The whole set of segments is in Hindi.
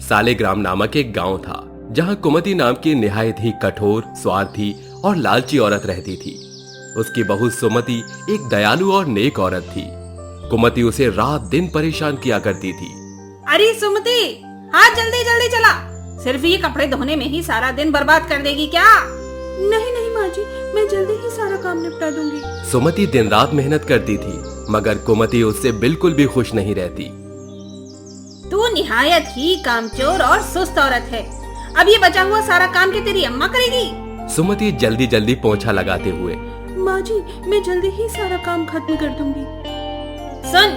सालेग्राम नामक एक गांव था जहां कुमति नाम की निहायत ही कठोर, स्वार्थी और लालची औरत रहती थी। उसकी बहू सुमति एक दयालु और नेक औरत थी। कुमति उसे रात दिन परेशान किया करती थी। अरे सुमति, हाँ जल्दी जल्दी चला, सिर्फ ये कपड़े धोने में ही सारा दिन बर्बाद कर देगी क्या? नहीं नहीं माँ जी, मैं जल्दी ही सारा काम निपटा दूंगी। सुमति दिन रात मेहनत करती थी, मगर कुमति उससे बिल्कुल भी खुश नहीं रहती। तू निहायत ही कामचोर और सुस्त औरत है। अब ये बचा हुआ सारा काम की तेरी अम्मा करेगी। सुमति जल्दी जल्दी पोंछा लगाते हुए, माँ जी, मैं जल्दी ही सारा काम खत्म कर दूंगी। सुन,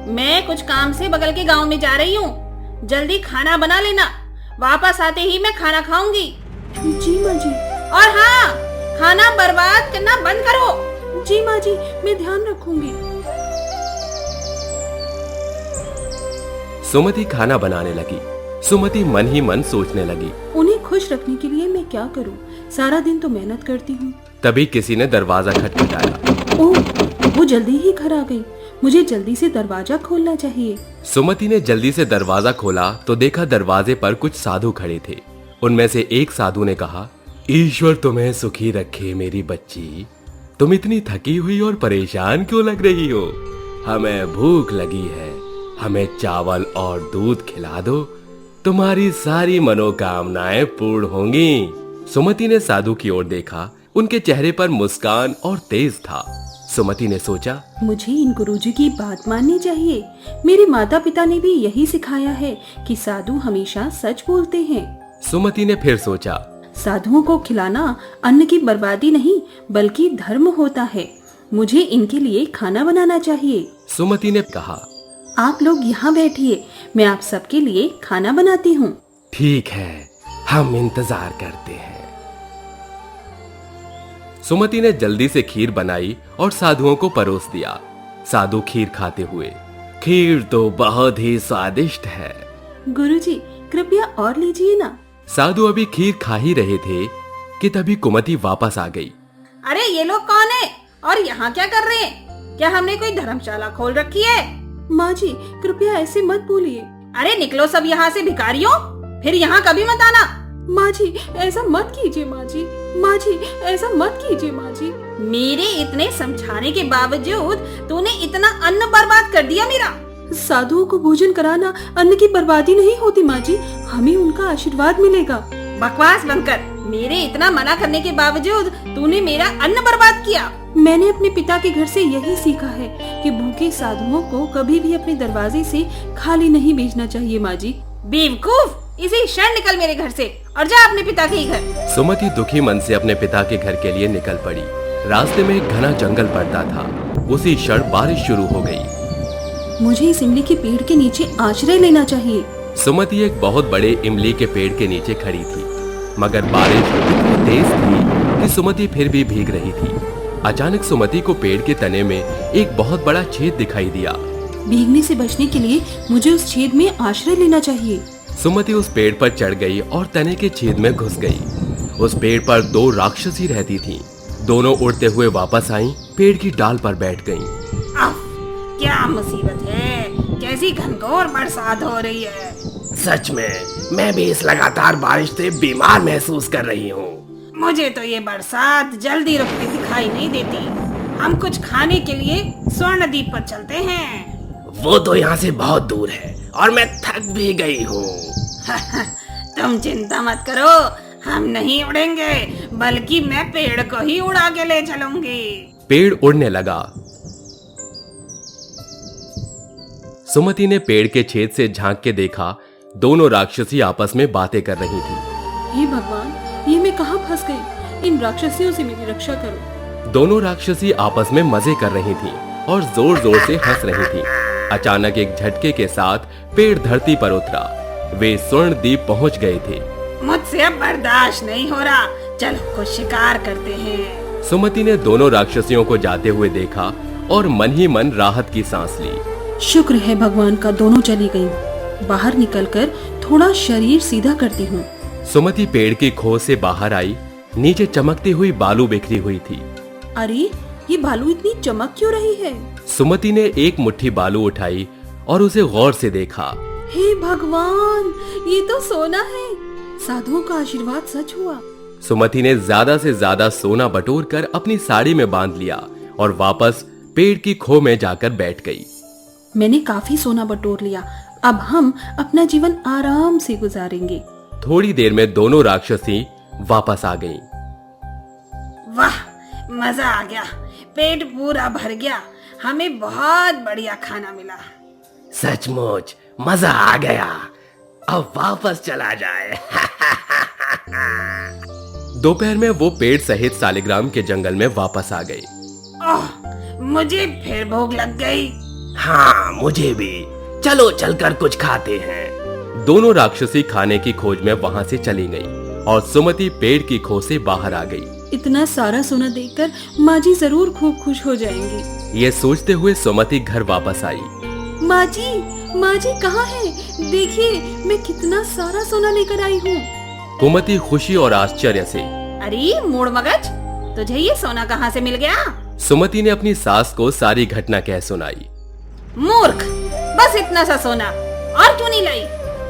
मैं कुछ काम से बगल के गांव में जा रही हूँ, जल्दी खाना बना लेना, वापस आते ही मैं खाना खाऊंगी। जी माँ जी। और हाँ, खाना बर्बाद करना बंद करो। जी माँ जी, मैं ध्यान रखूंगी। सुमति खाना बनाने लगी। सुमति मन ही मन सोचने लगी, उन्हें खुश रखने के लिए मैं क्या करूँ? सारा दिन तो मेहनत करती हूँ। तभी किसी ने दरवाजा खटखटाया। ओह, वो जल्दी ही घर आ गई। मुझे जल्दी से दरवाजा खोलना चाहिए। सुमति ने जल्दी से दरवाजा खोला तो देखा दरवाजे पर कुछ साधु खड़े थे। उनमें से एक साधु ने कहा, ईश्वर तुम्हें सुखी रखे मेरी बच्ची। तुम इतनी थकी हुई और परेशान क्यों लग रही हो? हमें भूख लगी है, हमें चावल और दूध खिला दो, तुम्हारी सारी मनोकामनाएं पूर्ण होंगी। सुमति ने साधु की ओर देखा, उनके चेहरे पर मुस्कान और तेज था। सुमति ने सोचा, मुझे इन गुरुजी की बात माननी चाहिए। मेरे माता पिता ने भी यही सिखाया है कि साधु हमेशा सच बोलते हैं। सुमति ने फिर सोचा, साधुओं को खिलाना अन्न की बर्बादी नहीं बल्कि धर्म होता है। मुझे इनके लिए खाना बनाना चाहिए। सुमति ने कहा, आप लोग यहाँ बैठिए, मैं आप सबके लिए खाना बनाती हूँ। ठीक है, हम इंतजार करते हैं। सुमति ने जल्दी से खीर बनाई और साधुओं को परोस दिया। साधु खीर खाते हुए, खीर तो बहुत ही स्वादिष्ट है। गुरुजी, कृपया और लीजिए ना। साधु अभी खीर खा ही रहे थे कि तभी कुमति वापस आ गई। अरे ये लोग कौन है और यहाँ क्या कर रहे हैं? क्या हमने कोई धर्मशाला खोल रखी है? माँ जी, कृपया ऐसे मत बोलिए। अरे निकलो सब यहाँ से भिखारियों, फिर यहाँ कभी मत आना। माँ जी, ऐसा मत कीजिए माँ जी। माँ जी, ऐसा मत कीजिए माँ जी। मेरे इतने समझाने के बावजूद तूने इतना अन्न बर्बाद कर दिया मेरा। साधुओं को भोजन कराना अन्न की बर्बादी नहीं होती माँ जी, हमें उनका आशीर्वाद मिलेगा। बकवास बंद कर। मेरे इतना मना करने के बावजूद तूने मेरा अन्न बर्बाद किया। मैंने अपने पिता के घर से यही सीखा है कि भूखे साधुओं को कभी भी अपने दरवाजे से खाली नहीं भेजना चाहिए माँ जी। बेवकूफ, इसी क्षण निकल मेरे घर से और जा अपने पिता के घर। सुमति दुखी मन से अपने पिता के घर के लिए निकल पड़ी। रास्ते में एक घना जंगल पड़ता था। उसी क्षण बारिश शुरू हो गई। मुझे इस इमली के पेड़ के नीचे आश्रय लेना चाहिए। सुमति एक बहुत बड़े इमली के पेड़ के नीचे खड़ी थी, मगर बारिश इतनी तेज थी कि सुमति फिर भी भीग रही थी। अचानक सुमति को पेड़ के तने में एक बहुत बड़ा छेद दिखाई दिया। भीगने से बचने के लिए मुझे उस छेद में आश्रय लेना चाहिए। सुमति उस पेड़ पर चढ़ गई और तने के छेद में घुस गई। उस पेड़ पर दो राक्षसी रहती थीं। दोनों उड़ते हुए वापस आईं, पेड़ की डाल पर बैठ गईं। क्या मुसीबत है, कैसी घनघोर बरसात हो रही है। सच में मैं भी इस लगातार बारिश से बीमार महसूस कर रही हूँ। मुझे तो ये बरसात जल्दी रुकती दिखाई नहीं देती। हम कुछ खाने के लिए स्वर्णद्वीप पर चलते हैं। वो तो यहाँ से बहुत दूर है और मैं थक भी गई हूँ। तुम चिंता मत करो, हम नहीं उड़ेंगे बल्कि मैं पेड़ को ही उड़ा के ले चलूंगी। पेड़ उड़ने लगा। सुमति ने पेड़ के छेद से झांक के देखा, दोनों राक्षसी आपस में बातें कर रही थी। हे भगवान, ये मैं कहाँ फंस गई? इन राक्षसियों से मेरी रक्षा करो। दोनों राक्षसी आपस में मजे कर रही थीं और जोर जोर से हंस रही थीं। अचानक एक झटके के साथ पेड़ धरती पर उतरा। वे स्वर्णद्वीप पहुंच गए थे। मुझसे अब बर्दाश्त नहीं हो रहा, चलो कुछ शिकार करते हैं। सुमति ने दोनों राक्षसियों को जाते हुए देखा और मन ही मन राहत की सांस ली। शुक्र है भगवान का, दोनों चली गईं। बाहर निकलकर थोड़ा शरीर सीधा करती हूँ। सुमति पेड़ की खोज से बाहर आई। नीचे चमकती हुई बालू बिखरी हुई थी। अरे, ये बालू इतनी चमक क्यों रही है? सुमति ने एक मुट्ठी बालू उठाई और उसे गौर से देखा। हे भगवान, ये तो सोना है। साधुओं का आशीर्वाद सच हुआ। सुमति ने ज्यादा से ज्यादा सोना बटोर कर अपनी साड़ी में बांध लिया और वापस पेड़ की खो में जाकर बैठ गई। मैंने काफी सोना बटोर लिया, अब हम अपना जीवन आराम से गुजारेंगे। थोड़ी देर में दोनों राक्षसी वापस आ गईं। वाह, मजा आ गया, पेट पूरा भर गया, हमें बहुत बढ़िया खाना मिला। सचमुच मजा आ गया, अब वापस चला जाए। दोपहर में वो पेड़ सहित सालिग्राम के जंगल में वापस आ गए। ओह, मुझे फिर भूख लग गई। हाँ, मुझे भी। चलो चलकर कुछ खाते हैं। दोनों राक्षसी खाने की खोज में वहाँ से चली गई और सुमति पेड़ की खो से बाहर आ गई। इतना सारा सोना देखकर माँ जी जरूर खूब खुश हो जाएंगी। ये सोचते हुए सुमति घर वापस आई। माँ जी कहाँ है? देखिए, मैं कितना सारा सोना लेकर आई हूँ। कुमति खुशी और आश्चर्य से, अरे मूड मगज, तुझे ये सोना कहाँ से मिल गया? सुमति ने अपनी सास को सारी घटना कह सुनाई। मूर्ख, बस इतना सा सोना, और क्यों नहीं लाई?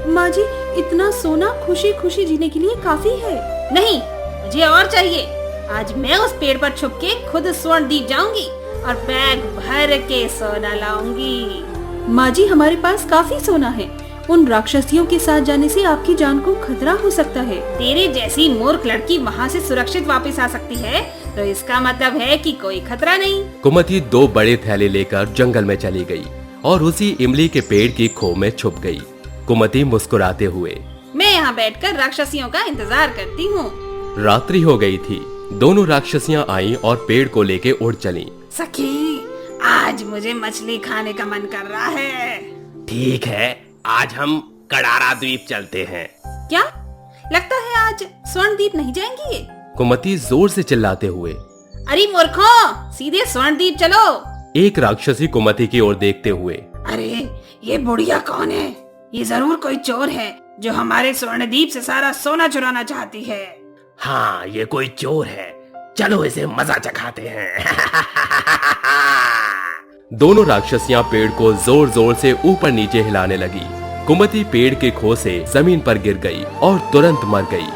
माँ जी, इतना सोना खुशी खुशी जीने के लिए काफी है। नहीं, मुझे और चाहिए। आज मैं उस पेड़ पर छुप के खुद स्वर्ण दीप जाऊंगी और बैग भर के सोना लाऊंगी। माँ जी, हमारे पास काफी सोना है। उन राक्षसियों के साथ जाने से आपकी जान को खतरा हो सकता है। तेरे जैसी मूर्ख लड़की वहाँ से सुरक्षित वापस आ सकती है, तो इसका मतलब है कि कोई खतरा नहीं। कुमति 2 बड़े थैले लेकर जंगल में चली गई और उसी इमली के पेड़ की खो में छुप गई। कुमति मुस्कुराते हुए, मैं यहाँ बैठकर राक्षसियों का इंतजार करती हूँ। रात्रि हो गई थी। दोनों राक्षसियां आईं और पेड़ को लेके उड़ चलीं। सखी, आज मुझे मछली खाने का मन कर रहा है। ठीक है, आज हम कड़ारा द्वीप चलते हैं। क्या लगता है आज स्वर्ण द्वीप नहीं जाएंगी? कुमति जोर से चिल्लाते हुए, अरे मूर्खों, सीधे स्वर्ण द्वीप चलो। एक राक्षसी कुमति की ओर देखते हुए, अरे ये बुढ़िया कौन है? ये जरूर कोई चोर है जो हमारे स्वर्ण द्वीप से सारा सोना चुराना चाहती है। हाँ, ये कोई चोर है, चलो इसे मजा चखाते हैं। दोनों राक्षसियां पेड़ को जोर जोर से ऊपर नीचे हिलाने लगी। कुमति पेड़ के खो से जमीन पर गिर गई और तुरंत मर गई।